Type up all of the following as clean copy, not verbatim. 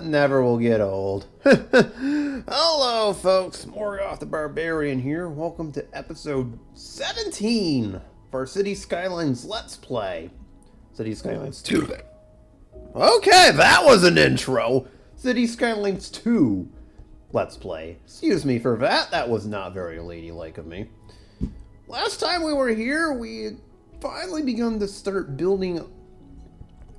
never will get old. Hello, folks. Morgoth the Barbarian here. Welcome to episode 17 of our City Skylines Let's Play. City Skylines 2. Okay, that was an intro. City Skylines 2 Let's Play. Excuse me for that. That was not very ladylike of me. Last time we were here, we had finally begun to start building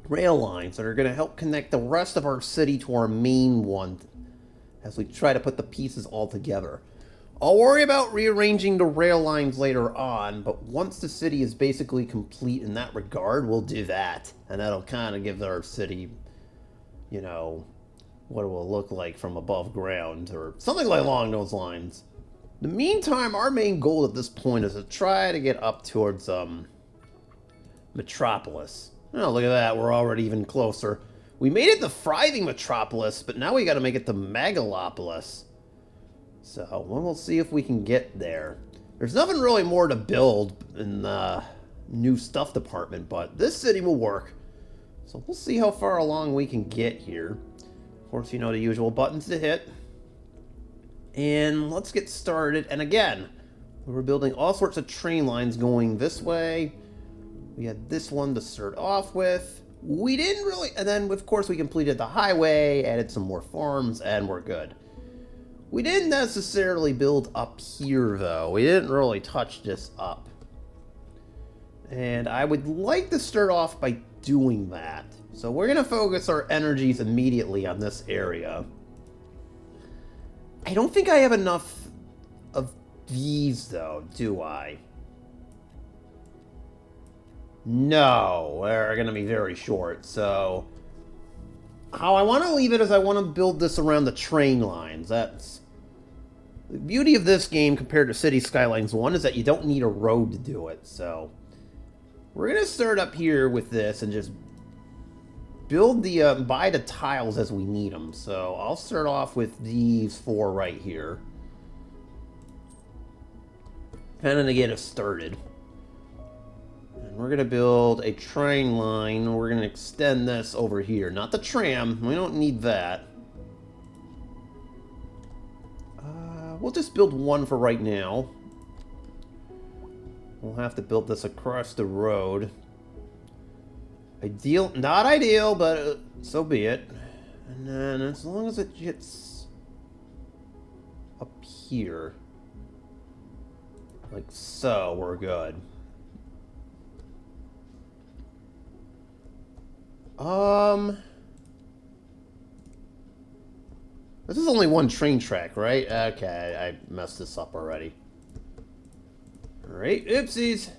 rail lines that are going to help connect the rest of our city to our main one as we try to put the pieces all together. I'll worry about rearranging the rail lines later on, but once the city is basically complete in that regard, we'll do that. And that'll kind of give our city, you know, what it will look like from above ground or something along those lines. In the meantime, our main goal at this point is to try to get up towards Metropolis. Oh, look at that. We're already even closer. We made it to thriving Metropolis, but now we got to make it to Megalopolis. So, we'll see if we can get there. There's nothing really more to build in the new stuff department, but this city will work. So, we'll see how far along we can get here. Of course, you know the usual buttons to hit. And let's get started. And again, we were building all sorts of train lines going this way. We had this one to start off with. We didn't really... And then, of course, we completed the highway, added some more farms, and we're good. We didn't necessarily build up here, though. We didn't really touch this up. And I would like to start off by doing that. So we're going to focus our energies immediately on this area. I don't think I have enough of these, though, do I? No, they're going to be very short, so... How I want to leave it is I want to build this around the train lines. That's... The beauty of this game compared to City Skylines 1 is that you don't need a road to do it, so... We're going to start up here with this and just build the, buy the tiles as we need them. So I'll start off with these four right here. Kind of to get us started. And we're going to build a train line. We're going to extend this over here. Not the tram. We don't need that. We'll just build one for right now. We'll have to build this across the road. Ideal, not ideal, but so be it. And then as long as it gets up here, like so, we're good. This is only one train track, right? Okay, I messed this up already. Alright, oopsies.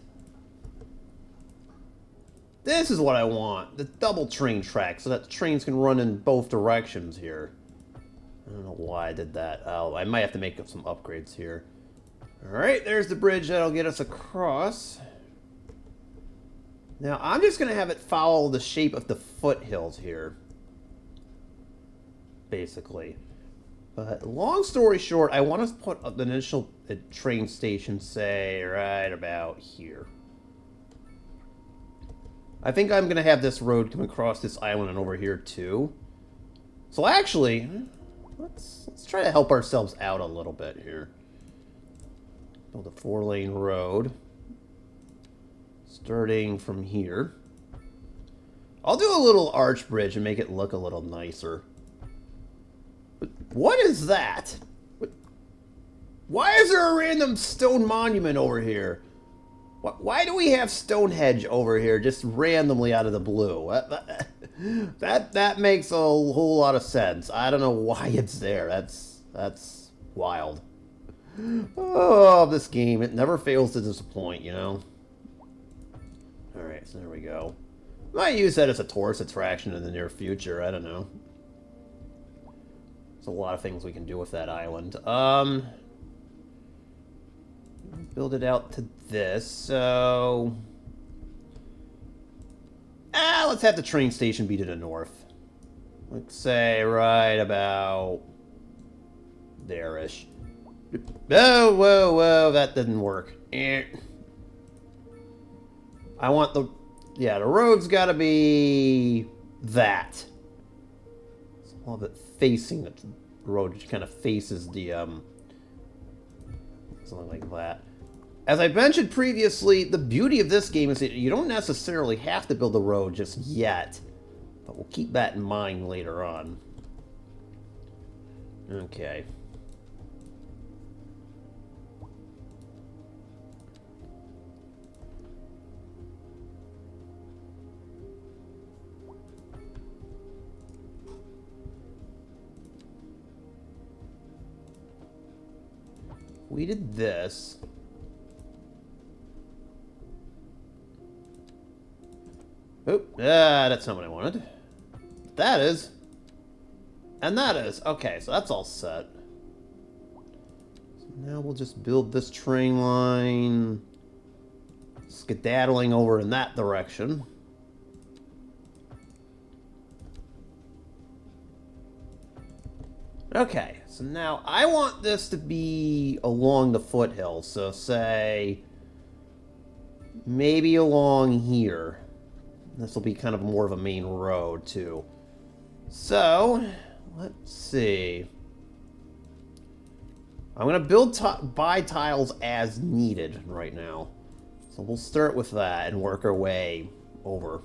This is what I want. The double train track, so that the trains can run in both directions here. I don't know why I did that. Oh, I might have to make up some upgrades here. Alright, there's the bridge that'll get us across. Now, I'm just going to have it follow the shape of the foothills here. Basically. But long story short, I want to put the initial train station, say, right about here. I think I'm going to have this road come across this island and over here, too. So actually, let's try to help ourselves out a little bit here. Build a 4-lane road. Starting from here. I'll do a little arch bridge and make it look a little nicer. What is that? Why is there a random stone monument over here? Why do we have Stonehenge over here just randomly out of the blue? That makes a whole lot of sense. I don't know why it's there. That's wild. Oh, this game, it never fails to disappoint, you know? Alright, so there we go. Might use that as a tourist attraction in the near future, I don't know. There's a lot of things we can do with that island. Build it out to this, so... let's have the train station be to the north. Let's say right about... there-ish. Oh, whoa, whoa, that didn't work. I want the... yeah, the road's gotta be... that. I'll have it facing the road, which kind of faces the, something like that. As I mentioned previously, the beauty of this game is that you don't necessarily have to build a road just yet. But we'll keep that in mind later on. Okay. We did this. Oh, that's not what I wanted. That is. And that is. Okay, so that's all set. So now we'll just build this train line. Skedaddling over in that direction. Okay, so now I want this to be along the foothills. So say maybe along here. This will be kind of more of a main road too. So let's see. I'm gonna buy tiles as needed right now. So we'll start with that and work our way over.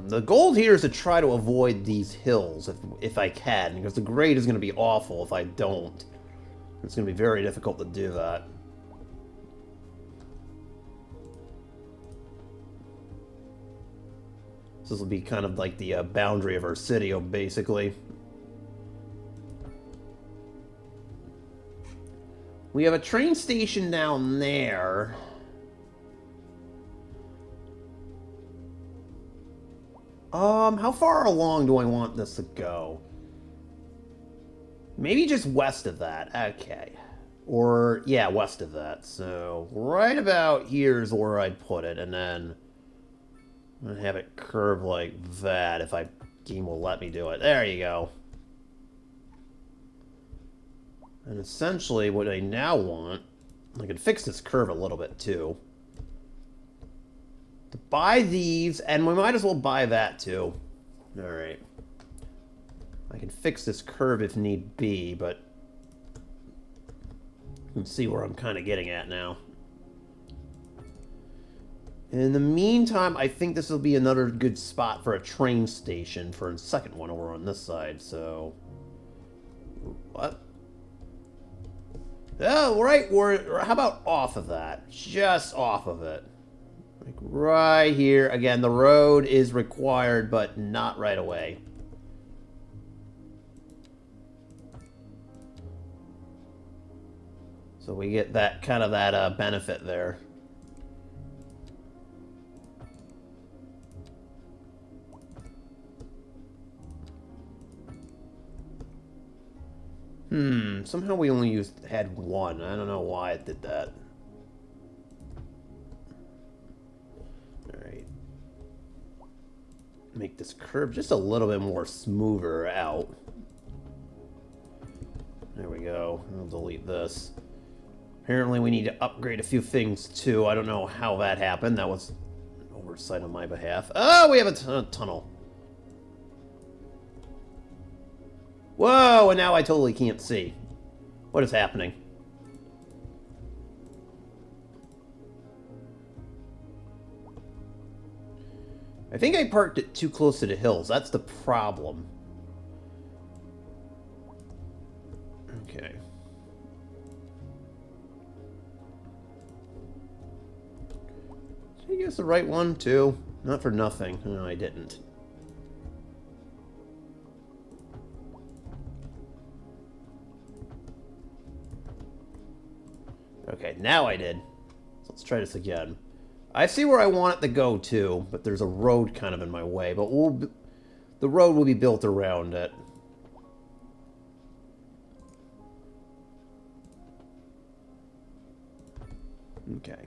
The goal here is to try to avoid these hills if I can, because the grade is going to be awful if I don't. It's going to be very difficult to do that. So this will be kind of like the boundary of our city, basically. We have a train station down there. How far along do I want this to go? Maybe just west of that. Okay. Or, yeah, west of that. So, right about here is where I'd put it, and then I'm going to have it curve like that if game will let me do it. There you go. And essentially, what I now want, I can fix this curve a little bit, too. To buy these, and we might as well buy that too. Alright. I can fix this curve if need be, but you can see where I'm kind of getting at now. In the meantime, I think this will be another good spot for a train station for a second one over on this side, so... What? Oh, right, how about off of that? Just off of it. Like right here. Again, the road is required, but not right away. So we get that kind of that benefit there. Somehow we only had one. I don't know why it did that. Alright. Make this curve just a little bit more smoother out. There we go. I'll delete this. Apparently we need to upgrade a few things too. I don't know how that happened. That was an oversight on my behalf. Oh, we have a tunnel. Whoa, and now I totally can't see. What is happening? I think I parked it too close to the hills. That's the problem. Okay. Did I use the right one, too? Not for nothing. No, I didn't. Okay, now I did. So let's try this again. I see where I want it to go to, but there's a road kind of in my way. But the road will be built around it. Okay.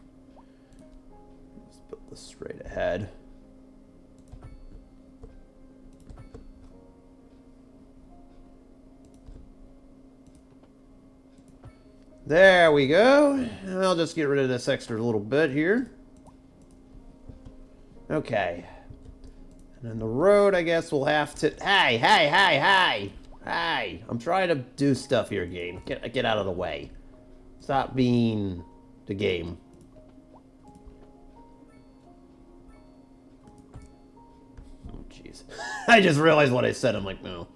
Let's put this straight ahead. There we go. I'll just get rid of this extra little bit here. Okay. And then the road, I guess we'll have to... Hey, hey, hey, hey! Hey! I'm trying to do stuff here, game. Get out of the way. Stop being the game. Oh, jeez. I just realized what I said. I'm like, no.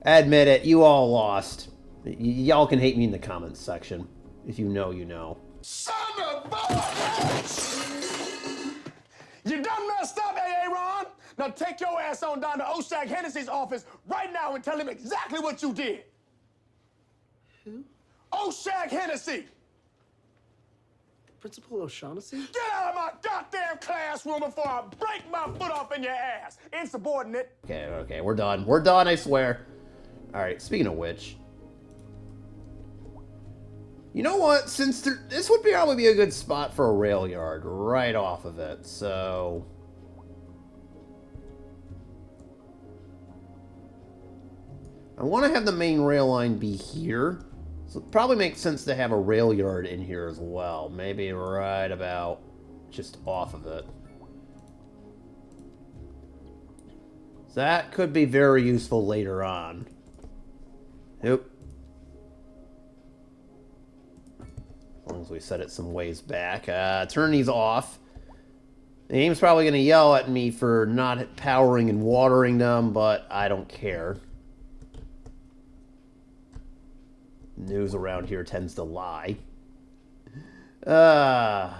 Admit it, you all lost. Y'all can hate me in the comments section. If you know, you know. Son of a bitch! You done messed up, Aaron. Now take your ass on down to Oshag Hennessy's office right now and tell him exactly what you did. Who? Oshag Hennessy! Principal O'Shaughnessy? Get out of my goddamn classroom before I break my foot off in your ass, insubordinate. Okay, we're done. We're done, I swear. Alright, speaking of which... You know what? Since this would probably be a good spot for a rail yard right off of it, so... I want to have the main rail line be here. So it probably makes sense to have a rail yard in here as well. Maybe right about just off of it. So that could be very useful later on. Nope. As long as we set it some ways back. Turn these off. The game's probably going to yell at me for not powering and watering them, but I don't care. News around here tends to lie. There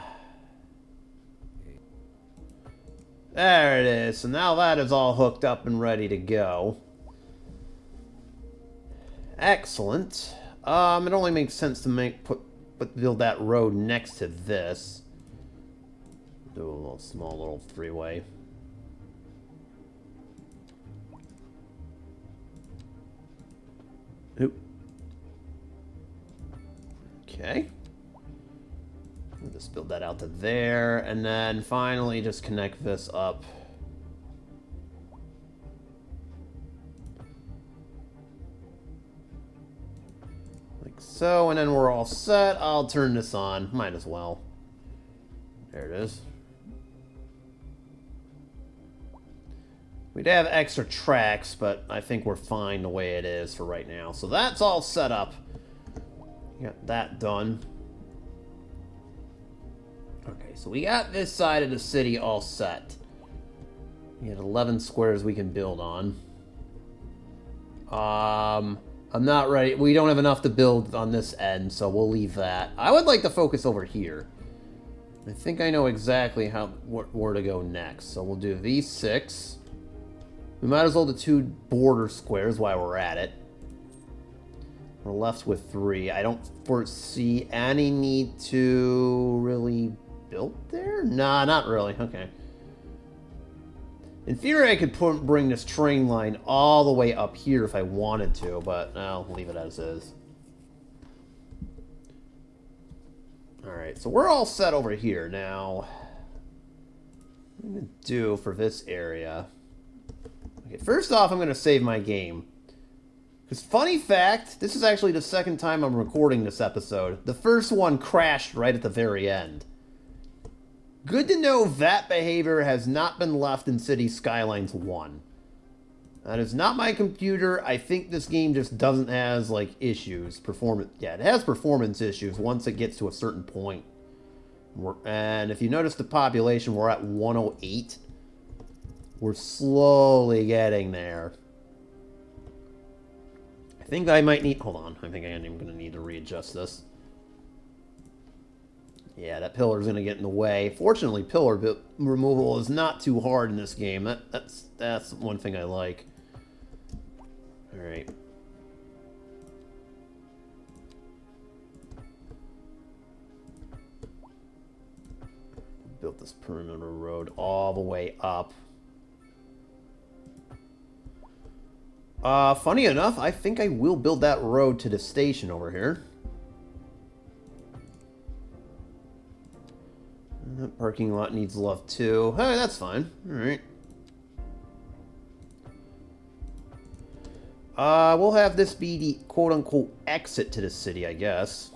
it is. So now that is all hooked up and ready to go. Excellent. It only makes sense to build that road next to this. Do a little small little freeway. Oop. Okay. We'll just build that out to there, and then finally just connect this up. Like so, and then we're all set. I'll turn this on. Might as well. There it is. We'd have extra tracks, but I think we're fine the way it is for right now. So that's all set up. Got that done. Okay, so we got this side of the city all set. We had 11 squares we can build on. I'm not ready. We don't have enough to build on this end, so we'll leave that. I would like to focus over here. I think I know exactly where to go next. So we'll do these 6. We might as well do 2 border squares while we're at it. We're left with 3. I don't foresee any need to really build there? Nah, not really. Okay. In theory, I could bring this train line all the way up here if I wanted to, but I'll leave it as is. Alright, so we're all set over here. Now, what I'm going to do for this area... Okay, first off, I'm going to save my game. Because, funny fact, this is actually the second time I'm recording this episode. The first one crashed right at the very end. Good to know that behavior has not been left in City Skylines 1. That is not my computer. I think this game just doesn't have, like, issues. Yeah, it has performance issues once it gets to a certain point. And if you notice the population, we're at 108. We're slowly getting there. I think I might need... Hold on. I think I'm going to need to readjust this. Yeah, that pillar's going to get in the way. Fortunately, pillar removal is not too hard in this game. That's one thing I like. Alright. Built this perimeter road all the way up. Funny enough, I think I will build that road to the station over here. That parking lot needs love too. Hey, that's fine. Alright. We'll have this be the quote-unquote exit to the city, I guess.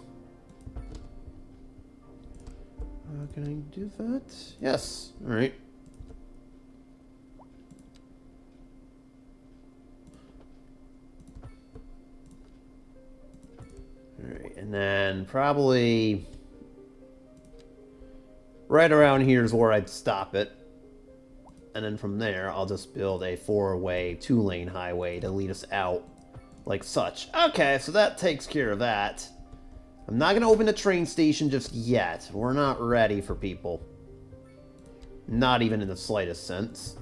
Can I do that? Yes. Alright. Alright, and then probably right around here is where I'd stop it. And then from there, I'll just build a 4-way, 2-lane highway to lead us out like such. Okay, so that takes care of that. I'm not going to open the train station just yet. We're not ready for people. Not even in the slightest sense.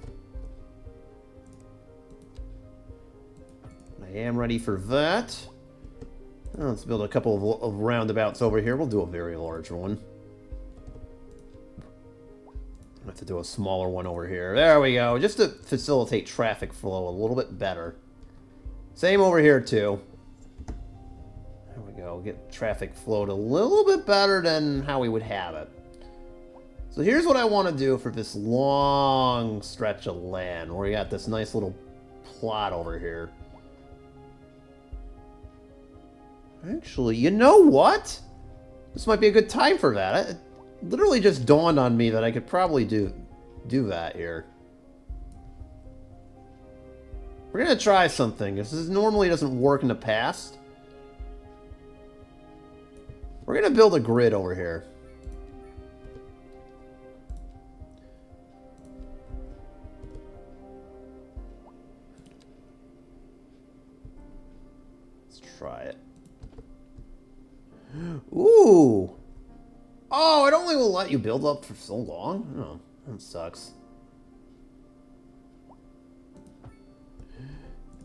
I am ready for that. Let's build a couple of roundabouts over here. We'll do a very large one. I have to do a smaller one over here. There we go. Just to facilitate traffic flow a little bit better. Same over here, too. There we go. Get traffic flowed a little bit better than how we would have it. So here's what I want to do for this long stretch of land, where we got this nice little plot over here. Actually, you know what? This might be a good time for that. It literally just dawned on me that I could probably do that here. We're going to try something. This normally doesn't work in the past. We're going to build a grid over here. Let's try it. Ooh! Oh, it only will let you build up for so long? Oh, that sucks.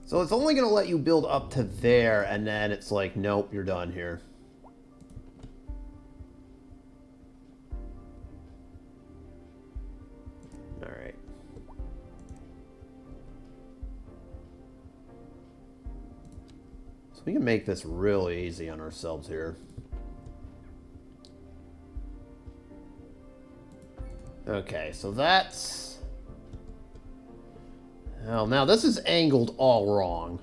So it's only going to let you build up to there, and then it's like, nope, you're done here. Alright. So we can make this really easy on ourselves here. Okay, so that's... Well, now this is angled all wrong.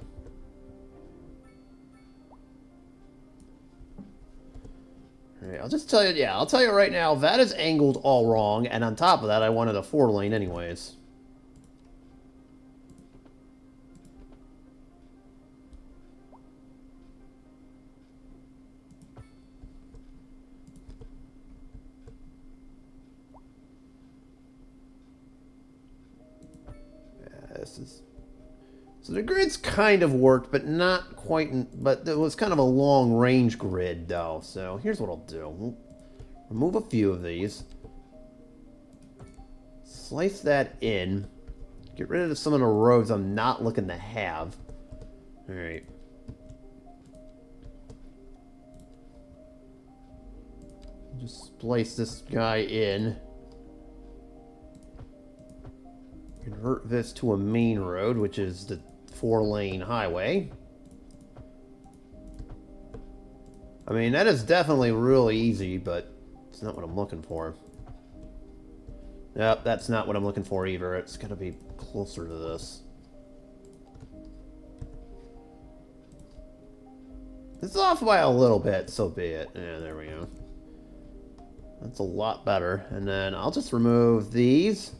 Alright, I'll just tell you, yeah, I'll tell you right now, that is angled all wrong, and on top of that, I wanted a 4-lane anyways. So the grid's kind of worked, but not quite. But it was kind of a long-range grid, though. So here's what I'll do. We'll remove a few of these. Slice that in. Get rid of some of the roads I'm not looking to have. Alright. Just splice this guy in. Convert this to a main road, which is the 4-lane highway. I mean, that is definitely really easy, but it's not what I'm looking for. Yep, that's not what I'm looking for either. It's got to be closer to this. It's off by a little bit, so be it. Yeah, there we go. That's a lot better. And then I'll just remove these.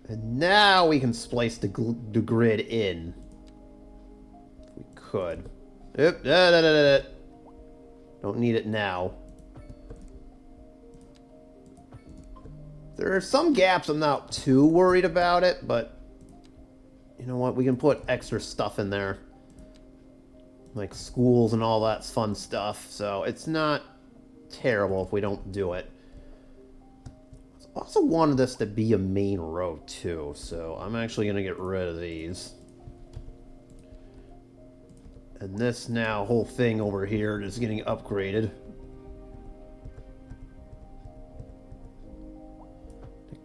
And now we can splice the grid in. If we could. Oop, don't need it now. There are some gaps I'm not too worried about it, but you know what? We can put extra stuff in there. Like schools and all that fun stuff. So it's not terrible if we don't do it. I also wanted this to be a main road too, so I'm actually going to get rid of these. And this now whole thing over here is getting upgraded.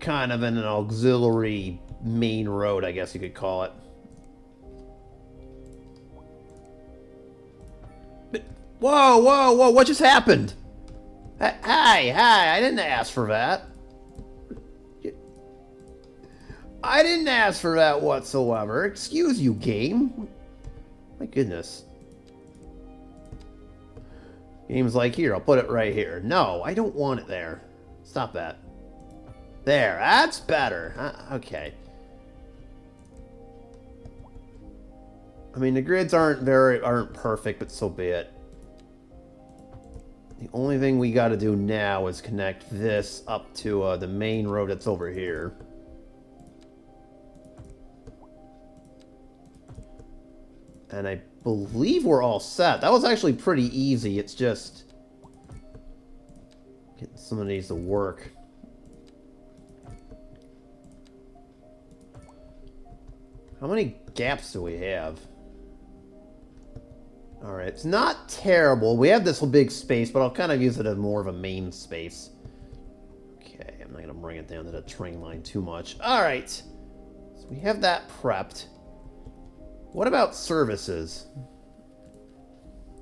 Kind of an auxiliary main road, I guess you could call it. But, whoa, whoa, whoa, what just happened? Hi, I didn't ask for that. I didn't ask for that whatsoever. Excuse you, game. My goodness. Game's like, here, I'll put it right here. No, I don't want it there. Stop that. There, that's better. Okay. I mean, the grids aren't perfect, but so be it. The only thing we got to do now is connect this up to the main road that's over here. And I believe we're all set. That was actually pretty easy. It's just getting some of these to work. How many gaps do we have? Alright, it's not terrible. We have this big space, but I'll kind of use it as more of a main space. Okay, I'm not going to bring it down to the train line too much. Alright, so we have that prepped. What about services?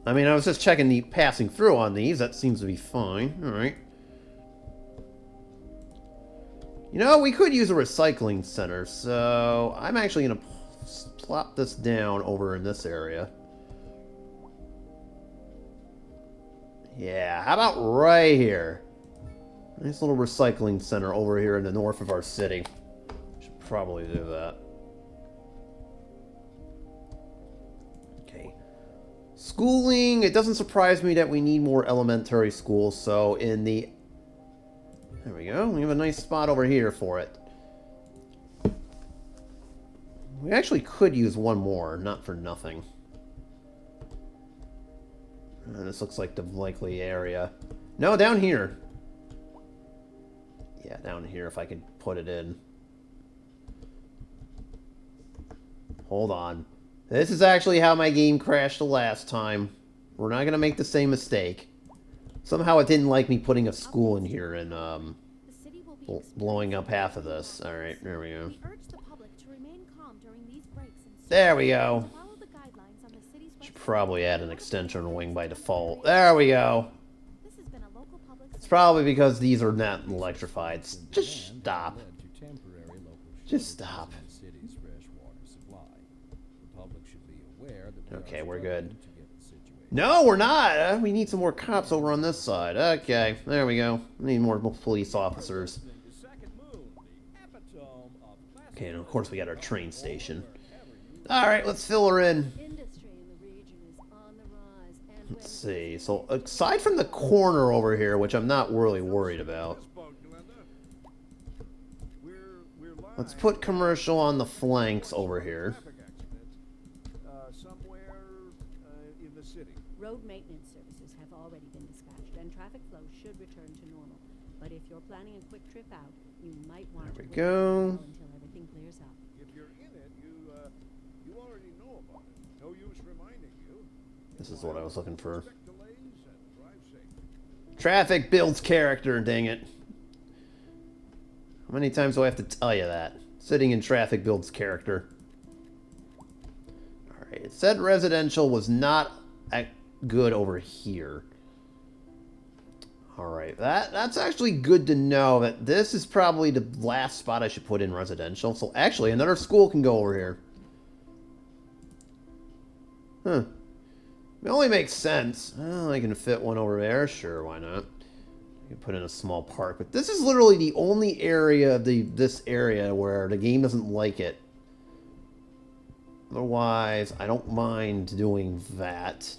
I mean, I was just checking the passing through on these. That seems to be fine. Alright. You know, we could use a recycling center, so I'm actually going to plop this down over in this area. Yeah, how about right here? Nice little recycling center over here in the north of our city. Should probably do that. Okay. Schooling, it doesn't surprise me that we need more elementary schools, so in the... There we go, we have a nice spot over here for it. We actually could use one more, not for nothing. This looks like the likely area. No, down here. Yeah, down here if I could put it in. Hold on. This is actually how my game crashed the last time. We're not going to make the same mistake. Somehow it didn't like me putting a school in here and blowing up half of this. Alright, there we go. There we go. Should probably add an extension wing by default. There we go. It's probably because these are not electrified. Just stop. Just stop. Okay, we're good. No, we're not. We need some more cops over on this side. Okay, there we go. We need more police officers. Okay, and of course we got our train station. Alright, let's fill her in. Let's see. So, aside from the corner over here, which I'm not really worried about, let's put commercial on the flanks over here. Road maintenance services have already been dispatched, and traffic flow should return to normal. But if you're planning a quick trip out, you might want to wait until everything clears up. If you're in it, you already know about it. No use reminding you. This is what I was looking for. Traffic builds character, dang it. How many times do I have to tell you that? Sitting in traffic builds character. Alright, it said residential was not good over here. Alright, that's actually good to know that this is probably the last spot I should put in residential. So actually, another school can go over here. Huh. It only makes sense. Well, I can fit one over there. Sure, why not? I can put in a small park. But this is literally the only area of this area where the game doesn't like it. Otherwise, I don't mind doing that.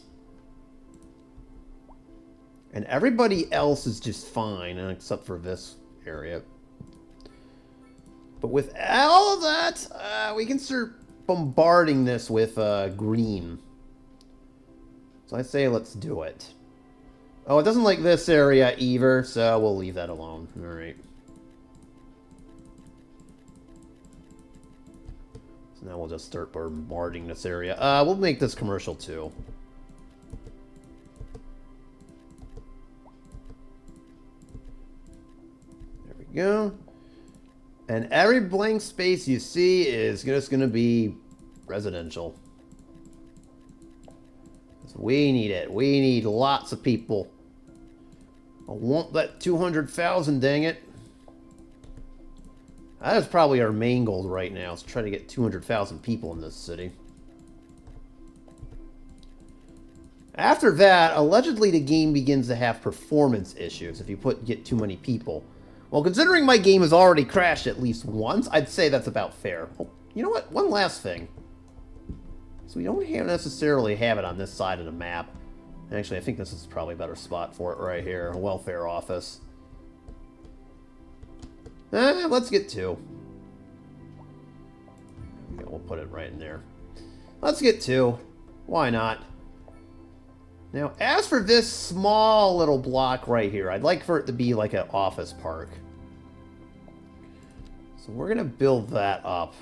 And everybody else is just fine, except for this area. But with all of that, we can start bombarding this with green. So I say let's do it. Oh, it doesn't like this area either, so we'll leave that alone. Alright. So now we'll just start bombarding this area. We'll make this commercial too. There we go. And every blank space you see is just going to be residential. We need it. We need lots of people. I want that 200,000, dang it. That is probably our main goal right now, is try to get 200,000 people in this city. After that, allegedly the game begins to have performance issues if you get too many people. Well, considering my game has already crashed at least once, I'd say that's about fair. Oh, you know what? One last thing. So we don't necessarily have it on this side of the map. Actually, I think this is probably a better spot for it right here. A welfare office. Let's get two. Okay, we'll put it right in there. Let's get two. Why not? Now, as for this small little block right here, I'd like for it to be like an office park. So we're going to build that up.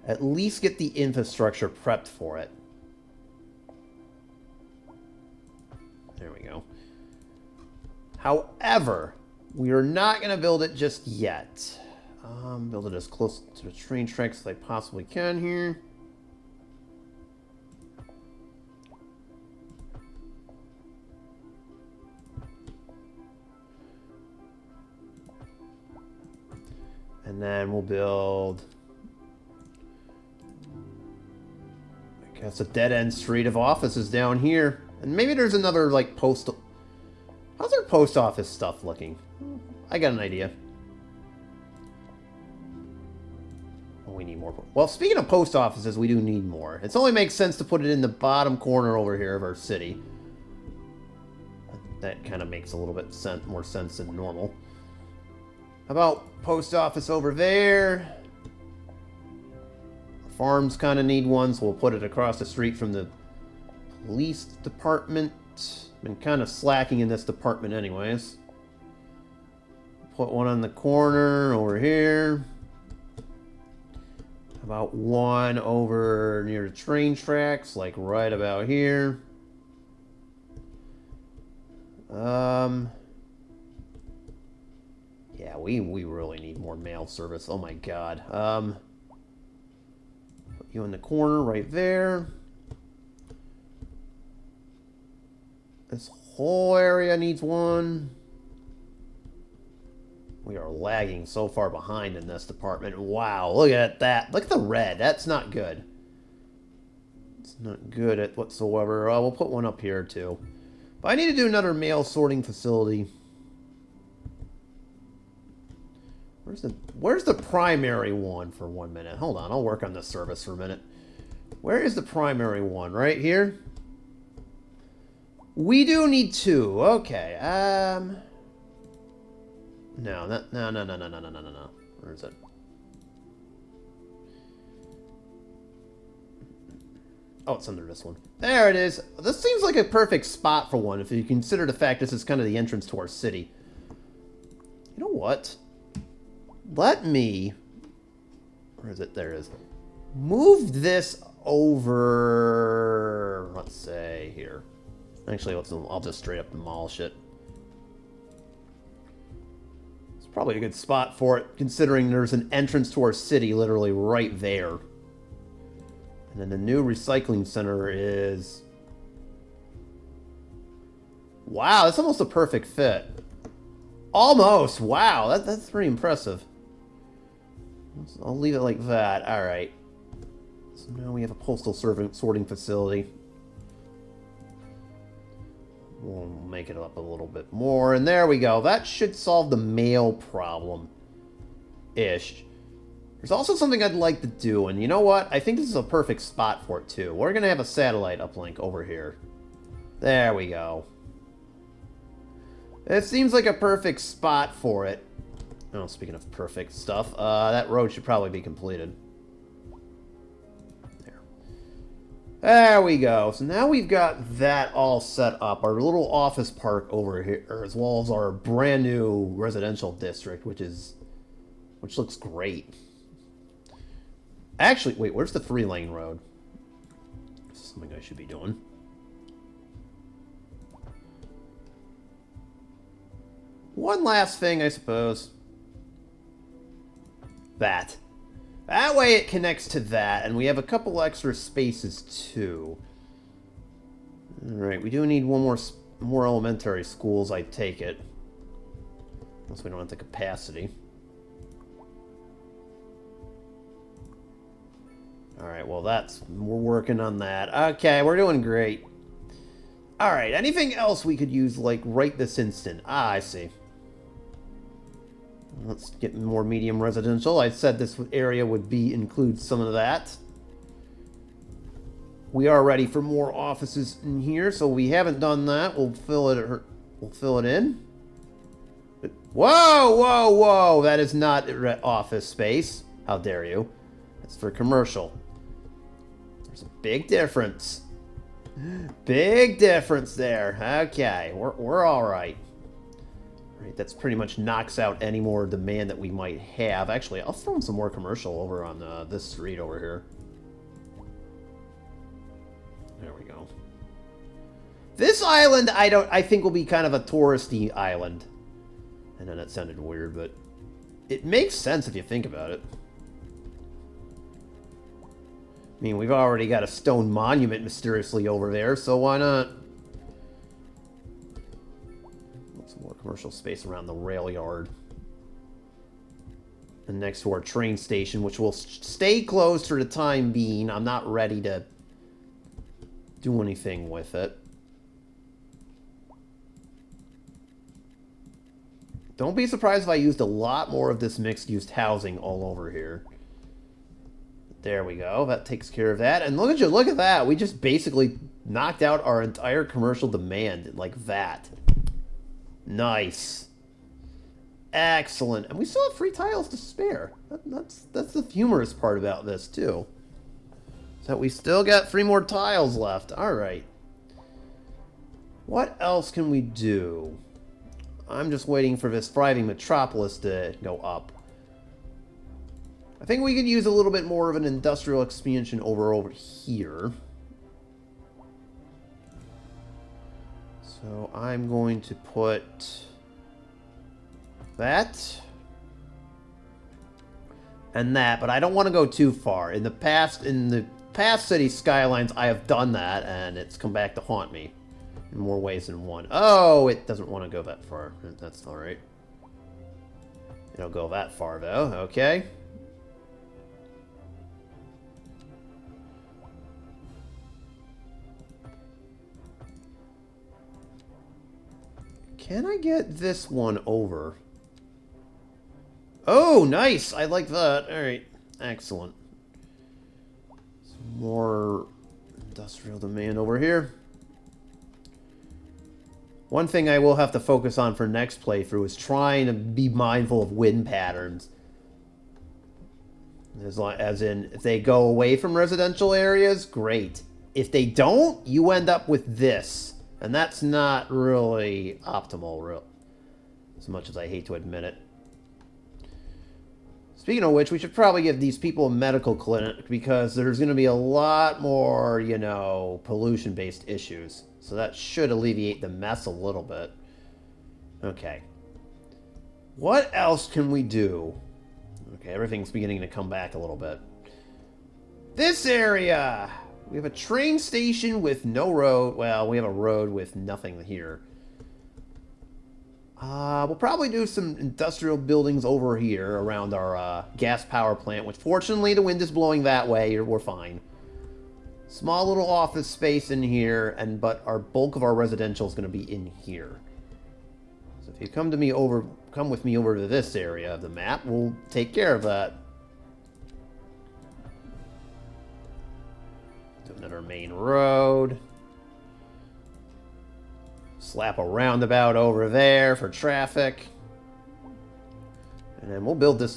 At least get the infrastructure prepped for it. There we go. However, we are not going to build it just yet. Build it as close to the train tracks as I possibly can here. And then we'll build, I guess, a dead-end street of offices down here. And maybe there's another, like, postal... How's our post office stuff looking? I got an idea. Oh, we need more. Well, speaking of post offices, we do need more. It only makes sense to put it in the bottom corner over here of our city. That kind of makes a little bit more sense than normal. How about post office over there? Farms kind of need one, so we'll put it across the street from the police department. Been kind of slacking in this department anyways. Put one on the corner over here. How about one over near the train tracks, like right about here. Yeah, we really need more mail service. Oh my god. Put you in the corner right there. This whole area needs one. We are lagging so far behind in this department. Wow, look at that. Look at the red. That's not good. It's not good at whatsoever. We'll put one up here too. But I need to do another mail sorting facility. Where's the primary one for 1 minute? Hold on, I'll work on this service for a minute. Where is the primary one? Right here? We do need two. Okay. No. Where is it? Oh, it's under this one. There it is. This seems like a perfect spot for one if you consider the fact this is kind of the entrance to our city. You know what? Let me... Where is it? There it is. Move this over... Let's say here. Actually, I'll just straight up demolish it. It's probably a good spot for it, considering there's an entrance to our city literally right there. And then the new recycling center is... Wow, that's almost a perfect fit. Almost! Wow, that's pretty impressive. I'll leave it like that. Alright. So now we have a postal sorting facility. We'll make it up a little bit more. And there we go. That should solve the mail problem-ish. There's also something I'd like to do. And you know what? I think this is a perfect spot for it, too. We're going to have a satellite uplink over here. There we go. It seems like a perfect spot for it. Oh, speaking of perfect stuff, that road should probably be completed. There we go. So now we've got that all set up. Our little office park over here, as well as our brand new residential district, which looks great. Actually, wait, where's the 3-lane road? This is something I should be doing. One last thing, I suppose. That way it connects to that, and we have a couple extra spaces too. Alright, we do need one more elementary schools, I take it. Unless we don't have the capacity. Alright, well we're working on that. Okay, we're doing great. Alright, anything else we could use, like, right this instant? Ah, I see. Let's get more medium residential. I said this area would include some of that. We are ready for more offices in here, so we haven't done that. We'll fill it in. Whoa, whoa, whoa! That is not office space. How dare you? That's for commercial. There's a big difference. Big difference there. Okay, we're all right. Right, that's pretty much knocks out any more demand that we might have. Actually, I'll throw in some more commercial over on this street over here. There we go. This island, I think will be kind of a touristy island. I know that sounded weird, but it makes sense if you think about it. I mean, we've already got a stone monument mysteriously over there, so why not? Some more commercial space around the rail yard. And next to our train station, which will stay closed for the time being. I'm not ready to do anything with it. Don't be surprised if I used a lot more of this mixed-use housing all over here. There we go. That takes care of that. And look at that. We just basically knocked out our entire commercial demand like that. Nice. Excellent. And we still have free tiles to spare. That's the humorous part about this, too. So we still got 3 more tiles left. All right. What else can we do? I'm just waiting for this thriving metropolis to go up. I think we could use a little bit more of an industrial expansion over here. So I'm going to put that and that, but I don't want to go too far. In the past city Skylines, I have done that, and it's come back to haunt me in more ways than one. Oh, it doesn't want to go that far. That's all right. It'll go that far, though. Okay. Can I get this one over? Oh, nice! I like that. Alright. Excellent. Some more industrial demand over here. One thing I will have to focus on for next playthrough is trying to be mindful of wind patterns. As in, if they go away from residential areas, great. If they don't, you end up with this. And that's not really optimal, as much as I hate to admit it. Speaking of which, we should probably give these people a medical clinic, because there's going to be a lot more, you know, pollution-based issues. So that should alleviate the mess a little bit. Okay. What else can we do? Okay, everything's beginning to come back a little bit. This area! We have a train station with no road. Well, we have a road with nothing here. We'll probably do some industrial buildings over here around our gas power plant, which fortunately the wind is blowing that way. We're fine. Small little office space in here, but our bulk of our residential is going to be in here. So if you come with me over to this area of the map, we'll take care of that. Another main road. Slap a roundabout over there for traffic. And then we'll build this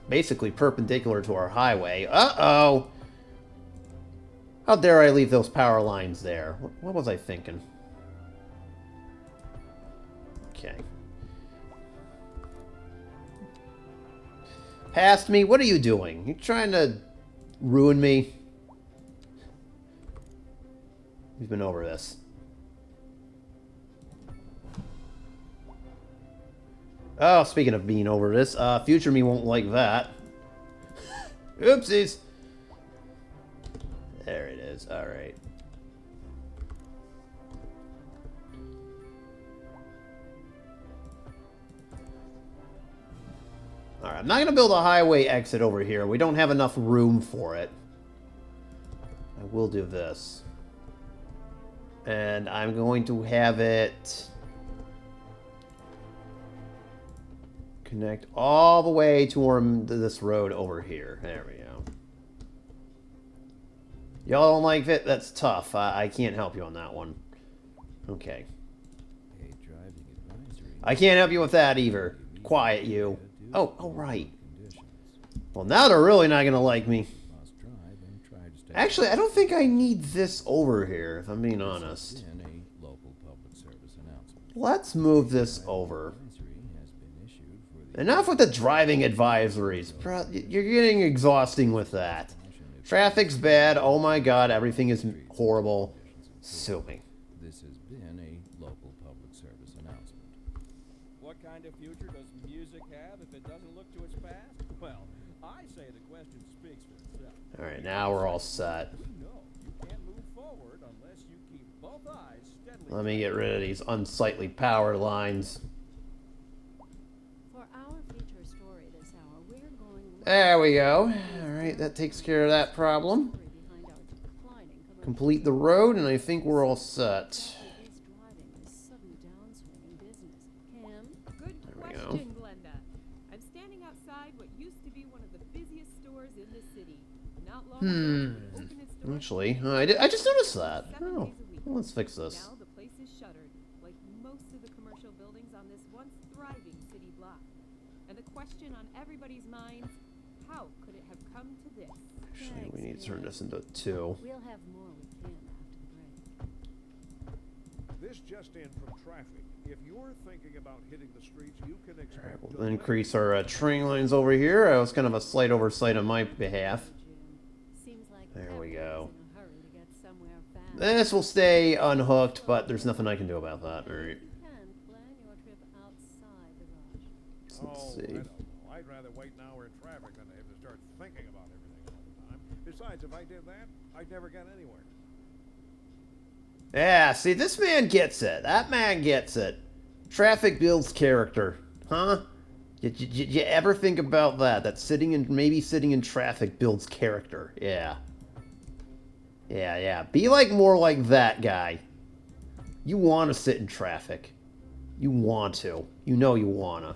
basically perpendicular to our highway. Uh-oh! How dare I leave those power lines there? What was I thinking? Okay. Past me? What are you doing? You trying to ruin me? We've been over this. Oh, speaking of being over this, future me won't like that. Oopsies! There it is. Alright. Alright, I'm not going to build a highway exit over here. We don't have enough room for it. I will do this. And I'm going to have it connect all the way to this road over here. There we go. Y'all don't like it? That's tough. I can't help you on that one. Okay. I can't help you with that either. Quiet, you. Oh, right. Well, now they're really not going to like me. Actually, I don't think I need this over here, if I'm being honest. Let's move this over. Enough with the driving advisories. Bro, you're getting exhausting with that. Traffic's bad. Oh my god, everything is horrible. Sue me. This has been a local public service announcement. What kind of future does music have if it doesn't look to its past? Well, I say the question speaks for itself. Alright, now we're all set. We know you can't move forward unless you keep both eyes steadily. Let me get rid of these unsightly power lines. For our feature story this hour, we're going. There we go. Alright, that takes care of that problem. Behind our declining commercial Complete the road, and I think we're all set. is driving this sudden downswing in business. Kim? Good we go. question, Glenda. I'm standing outside what used to be one of the busiest stores in the city. Not long ago, it opened its doors Actually, I just noticed that. 7 Oh, days a week. well, let's fix this. Now the place is shuttered, like most of the commercial buildings on this once thriving city block. And the question on everybody's minds, how could it have come to this? Actually, we need to turn this into 2. We'll have more with Kim after the break. This just in from traffic. If you're thinking about hitting the streets, you can expect. Alright, we'll increase our train lines over here. That was kind of a slight oversight on my behalf. Seems like There we everyone's go. in a hurry to get somewhere fast. This will stay unhooked, but there's nothing I can do about that. Alright, You can plan your trip outside the rush. so let's Oh, I see. don't know. I'd rather wait an hour in traffic than to have to start thinking about everything all the time. Besides, if I did that, I'd never get anywhere. Yeah, see, this man gets it. That man gets it. Traffic builds character. Huh? Did you ever think about that? That maybe sitting in traffic builds character. Yeah. Yeah. Be more like that guy. You want to sit in traffic. You want to. You know you wanna.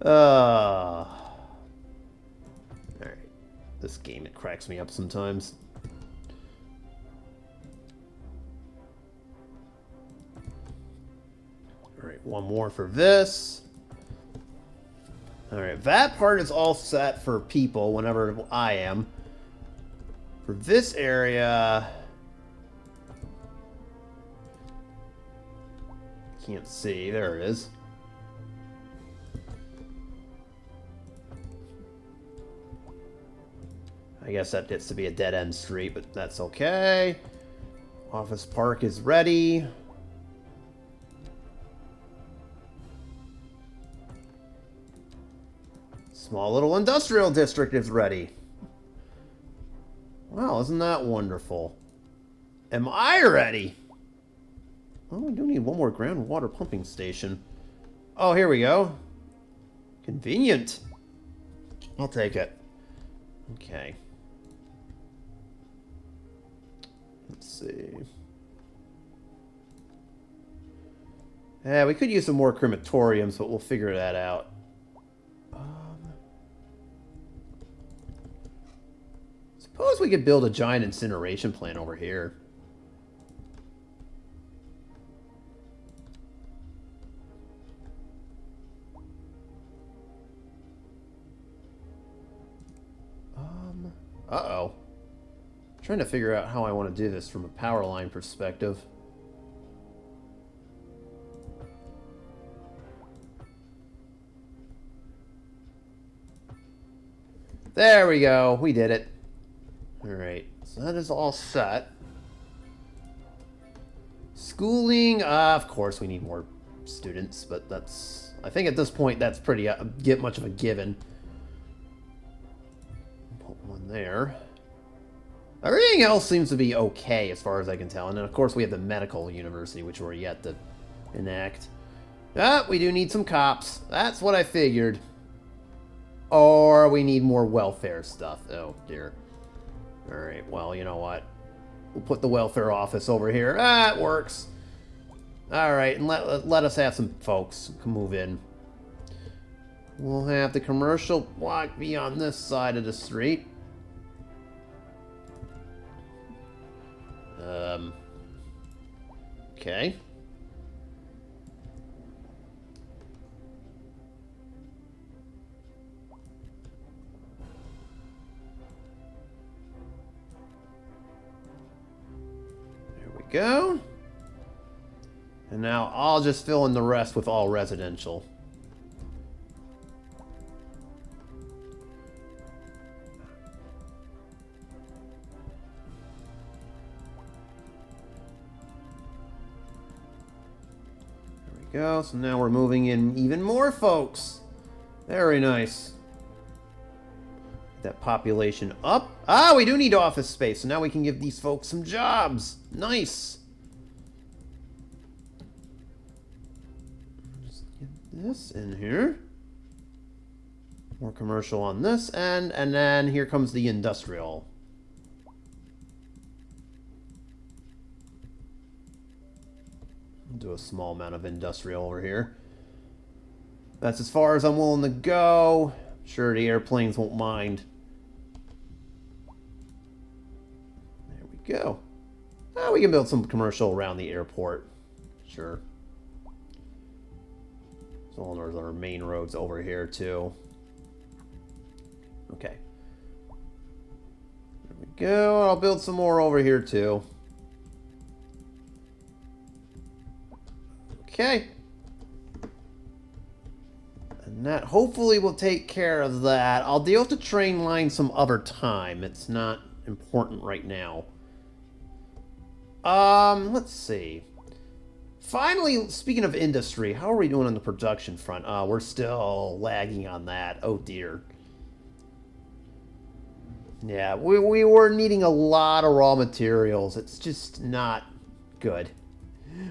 Alright. This game, it cracks me up sometimes. Alright, one more for this. Alright, that part is all set for people whenever I am. For this area... Can't see. There it is. I guess that gets to be a dead-end street, but that's okay. Office Park is ready. Small little industrial district is ready. Wow, isn't that wonderful? Am I ready? Oh, we do need one more groundwater pumping station. Oh, here we go. Convenient. I'll take it. Okay. Let's see. Yeah, we could use some more crematoriums, but we'll figure that out. Suppose we could build a giant incineration plant over here. Uh-oh. Trying to figure out how I want to do this from a power line perspective. There we go. We did it. Alright, so that is all set. Schooling, of course we need more students, but that's... I think at this point that's pretty much of a given. Put one there. Everything else seems to be okay as far as I can tell. And then of course we have the medical university, which we're yet to enact. We do need some cops. That's what I figured. Or we need more welfare stuff. Oh dear. Alright, well, you know what? We'll put the welfare office over here. Ah, it works. Alright, and let us have some folks come move in. We'll have the commercial block be on this side of the street. Okay. There we go. And now I'll just fill in the rest with all residential. Go. So now we're moving in even more folks. Very nice. Get that population up. Ah, we do need office space. So now we can give these folks some jobs. Nice. Just get this in here. More commercial on this end. And then here comes the industrial. Do a small amount of industrial over here. That's as far as I'm willing to go. I'm sure the airplanes won't mind. There we go. Oh, we can build some commercial around the airport. Sure. So there's our main roads over here too. Okay. There we go. I'll build some more over here too. Okay. And that hopefully will take care of that. I'll deal with the train line some other time. It's not important right now. Let's see. Finally, speaking of industry, how are we doing on the production front? We're still lagging on that. Oh dear. Yeah, we were needing a lot of raw materials. It's just not good.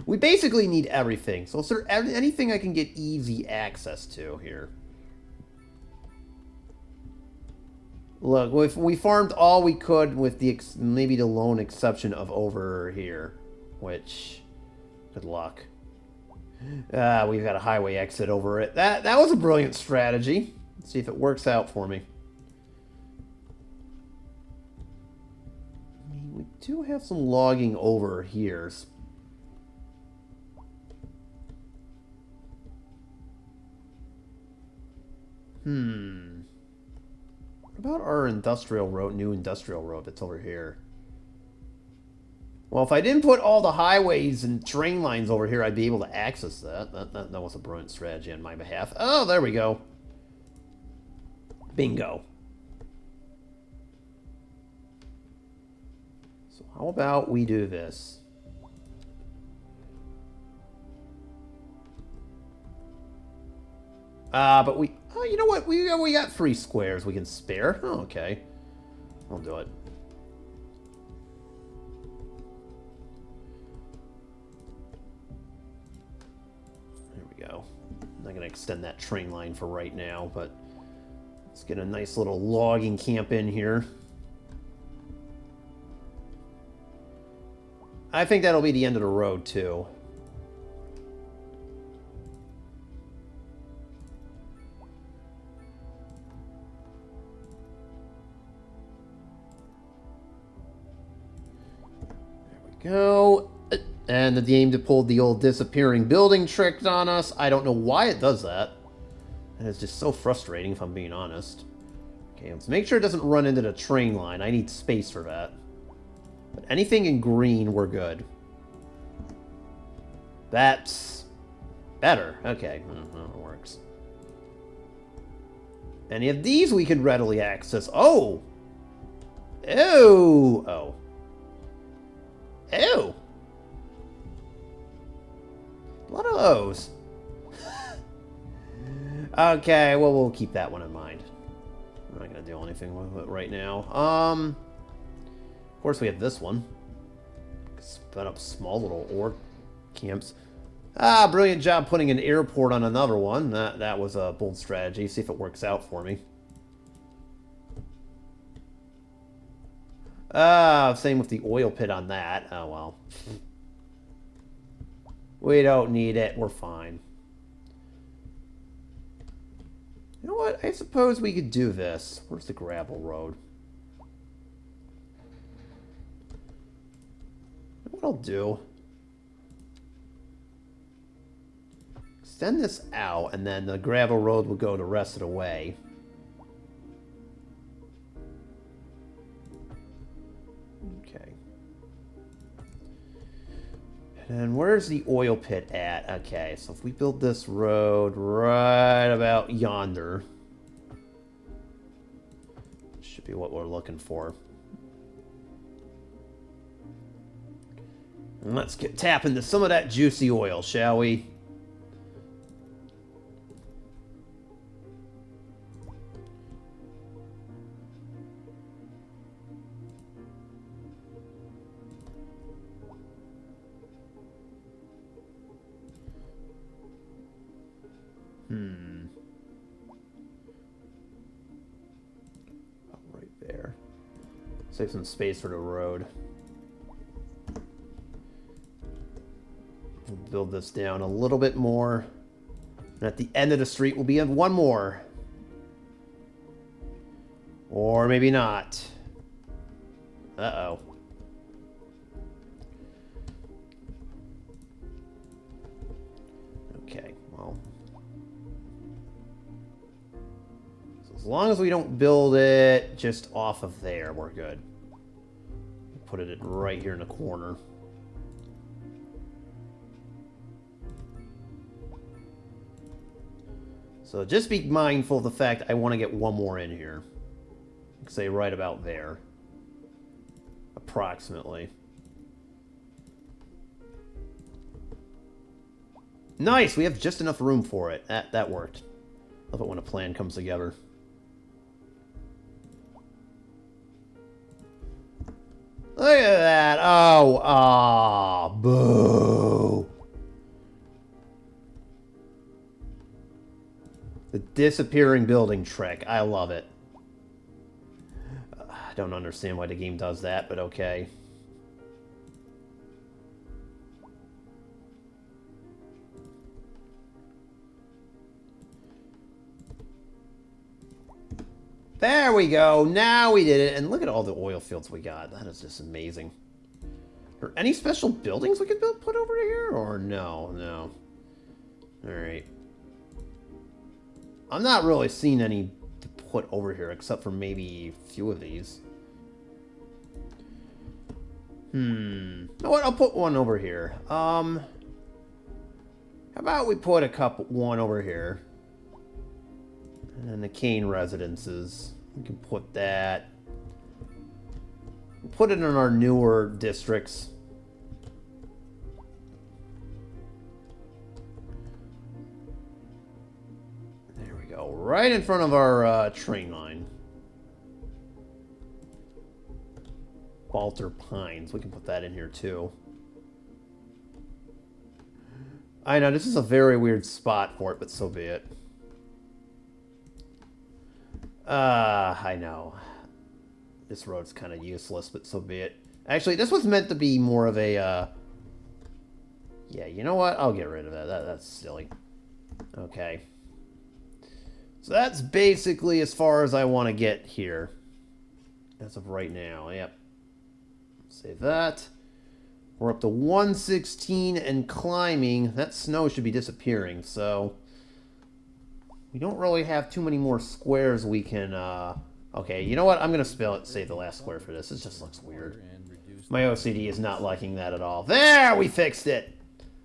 We basically need everything. So is there anything I can get easy access to here? Look, we farmed all we could with the maybe the lone exception of over here, which, good luck. We've got a highway exit over it. That was a brilliant strategy. Let's see if it works out for me. I mean, we do have some logging over here. What about our industrial road, new industrial road that's over here? Well, if I didn't put all the highways and train lines over here, I'd be able to access that. That was a brilliant strategy on my behalf. Oh, there we go. Bingo. So how about we do this? But we... Oh, you know what? We got 3 squares we can spare. Oh, okay. I'll do it. There we go. I'm not going to extend that train line for right now, but let's get a nice little logging camp in here. I think that'll be the end of the road, too. Go. And the game pulled the old disappearing building trick on us. I don't know why it does that. And it's just so frustrating, if I'm being honest. Okay, let's make sure it doesn't run into the train line. I need space for that. But anything in green, we're good. That's better. Okay, it works. Any of these we could readily access. Oh! Ew! Oh. Ew! A lot of those. Okay, well, we'll keep that one in mind. I'm not going to do anything with it right now. Of course, we have this one. Spun up small little ore camps. Brilliant job putting an airport on another one. That was a bold strategy. See if it works out for me. Same with the oil pit on that. Oh, well. We don't need it. We're fine. You know what? I suppose we could do this. Where's the gravel road? What I'll do... extend this out, and then the gravel road will go the rest of the way. Okay. And then where's the oil pit at? Okay, so if we build this road right about yonder, should be what we're looking for. And let's tap into some of that juicy oil, shall we? Right there. Save some space for the road. We'll build this down a little bit more. And at the end of the street, we'll be in one more. Or maybe not. Uh-oh. Okay, well. So as long as we don't build it just off of there, we're good. Put it right here in the corner. So just be mindful of the fact I want to get one more in here. Say right about there. Approximately. Nice! We have just enough room for it. That worked. Love it when a plan comes together. Look at that! Oh, boo! The disappearing building trick. I love it. I don't understand why the game does that, but okay. There we go. Now we did it. And look at all the oil fields we got. That is just amazing. Are any special buildings we could put over here? Or no? No. Alright. I'm not really seeing any to put over here, except for maybe a few of these. You know what? I'll put one over here. How about we put one over here? And then the Kane residences. We can put that. We'll put it in our newer districts. There we go. Right in front of our train line. Balter Pines. We can put that in here too. I know, this is a very weird spot for it, but so be it. I know. This road's kind of useless, but so be it. Actually, this was meant to be more of a, yeah, you know what? I'll get rid of that. That's silly. Okay. So that's basically as far as I want to get here. As of right now, yep. Save that. We're up to 116 and climbing. That snow should be disappearing, so... we don't really have too many more squares we can, okay, you know what? I'm going to save the last square for this. This just looks weird. My OCD is not liking that at all. There! We fixed it!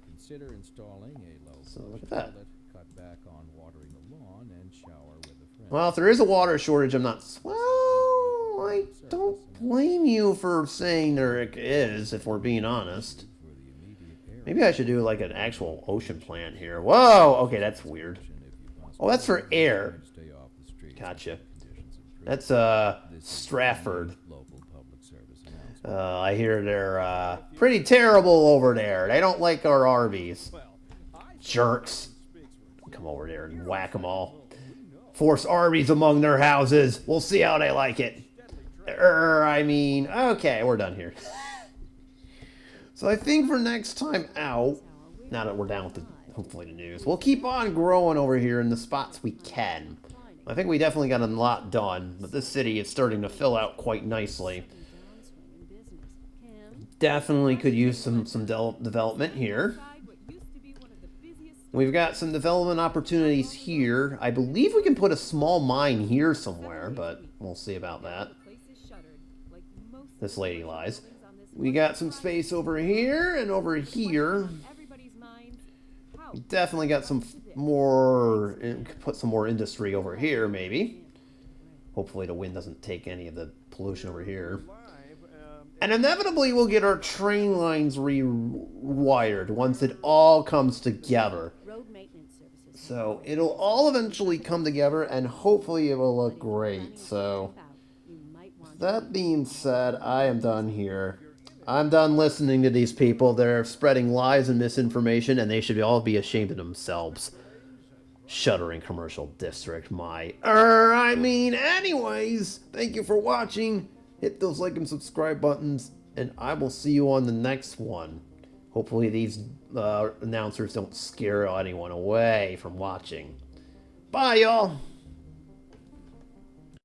Consider installing a low So look at that. Cut back on watering the lawn and shower with a friend. Well, if there is a water shortage, I'm not... well, I don't blame you for saying there is, if we're being honest. Maybe I should do, like, an actual ocean plant here. Whoa! Okay, that's weird. Oh, that's for air. Gotcha. That's, Stratford. I hear they're, pretty terrible over there. They don't like our Arby's. Jerks. Come over there and whack them all. Force Arby's among their houses. We'll see how they like it. I mean, okay, we're done here. So I think for next time out, now that we're down with the, hopefully the news, we'll keep on growing over here in the spots we can. I think we definitely got a lot done, but this city is starting to fill out quite nicely. Definitely could use some development here. We've got some development opportunities here. I believe we can put a small mine here somewhere, but we'll see about that. This lady lies. We got some space over here and over here. Definitely got some more, put some more industry over here, maybe. Hopefully the wind doesn't take any of the pollution over here. And inevitably we'll get our train lines rewired once it all comes together. So it'll all eventually come together and hopefully it will look great. So that being said, I am done here. I'm done listening to these people. They're spreading lies and misinformation, and they should all be ashamed of themselves. Shuddering commercial district, anyways, thank you for watching. Hit those like and subscribe buttons, and I will see you on the next one. Hopefully these announcers don't scare anyone away from watching. Bye, y'all.